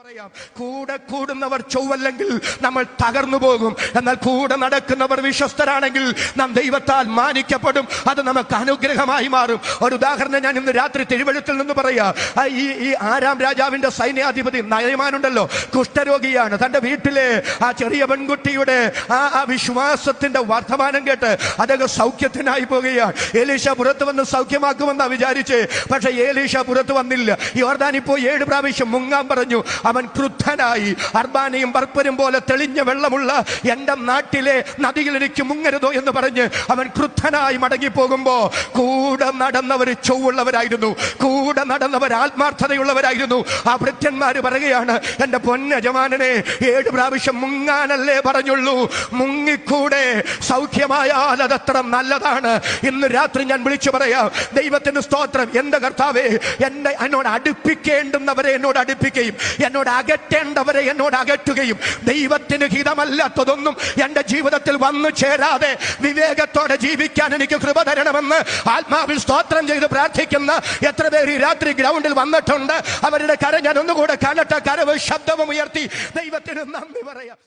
പറയാം, കൂടെ കൂടുന്നവർ ചൊവ്വല്ലെങ്കിൽ നമ്മൾ തകർന്നു പോകും. എന്നാൽ കൂടെ നടക്കുന്നവർ വിശ്വസ്തരാണെങ്കിൽ നാം ദൈവത്താൽ മാനിക്കപ്പെടും. അത് നമുക്ക് അനുഗ്രഹമായി മാറും. ഒരു ഉദാഹരണം ഞാൻ ഇന്ന് രാത്രി തിരുവഴുത്തിൽ നിന്ന് പറയാ. ഈ ആരാം രാജാവിന്റെ സൈന്യാധിപതി നയമാനുണ്ടല്ലോ, കുഷ്ഠരോഗിയാണ്. തന്റെ വീട്ടിലെ ആ ചെറിയ പെൺകുട്ടിയുടെ ആ വിശ്വാസത്തിന്റെ വർത്തമാനം കേട്ട് അദ്ദേഹം സൗഖ്യത്തിനായി പോകുകയാണ്. എലീശ പുറത്തു വന്ന് സൗഖ്യമാക്കുമെന്നാ വിചാരിച്ച്, പക്ഷെ എലീശ പുറത്തു വന്നില്ല. യോർദാനിപ്പോ 7 പ്രാവശ്യം മുങ്ങാൻ പറഞ്ഞു. അവൻ ക്രുദ്ധനായി. അർബാനയും ബർപ്പരും പോലെ തെളിഞ്ഞ വെള്ളമുള്ള എന്റെ നാട്ടിലെ നദിയിൽ എനിക്ക് മുങ്ങരുതോ എന്ന് പറഞ്ഞ് അവൻ ക്രുദ്ധനായി മടങ്ങിപ്പോകുമ്പോ കൂടെ നടന്നവർ ചൊവ്വുള്ളവരായിരുന്നു, കൂടെ നടന്നവർ ആത്മാർത്ഥതയുള്ളവരായിരുന്നു. ആ ഭൃത്യന്മാര് പറയുകയാണ്, എന്റെ പൊന്നജമാനനെ 7 പ്രാവശ്യം മുങ്ങാനല്ലേ പറഞ്ഞുള്ളൂ, മുങ്ങിക്കൂടെ? സൗഖ്യമായാൽ അതത്ര നല്ലതാണ്. ഇന്ന് രാത്രി ഞാൻ വിളിച്ചു പറയാം, ദൈവത്തിന് സ്തോത്രം. എന്റെ കർത്താവേ, എന്നോട് അടുപ്പിക്കേണ്ടുന്നവരെ എന്നോട് അടുപ്പിക്കുകയും എന്നോട് അകറ്റേണ്ടവരെ എന്നോട് അകറ്റുകയും ദൈവത്തിന് ഹിതമല്ലാത്തതൊന്നും എന്റെ ജീവിതത്തിൽ വന്നു ചേരാതെ വിവേകത്തോടെ ജീവിക്കാൻ എനിക്ക് കൃപ തരണമെന്ന് ആത്മാവിൽ സ്തോത്രം ചെയ്ത് പ്രാർത്ഥിക്കുന്ന എത്ര പേർ ഈ രാത്രി ഗ്രൗണ്ടിൽ വന്നിട്ടുണ്ട്? അവരുടെ കര ഞാൻ ഒന്നുകൂടെ കാണട്ടെ. കരവ് ശബ്ദവും ഉയർത്തി ദൈവത്തിന് നന്ദി പറയാം.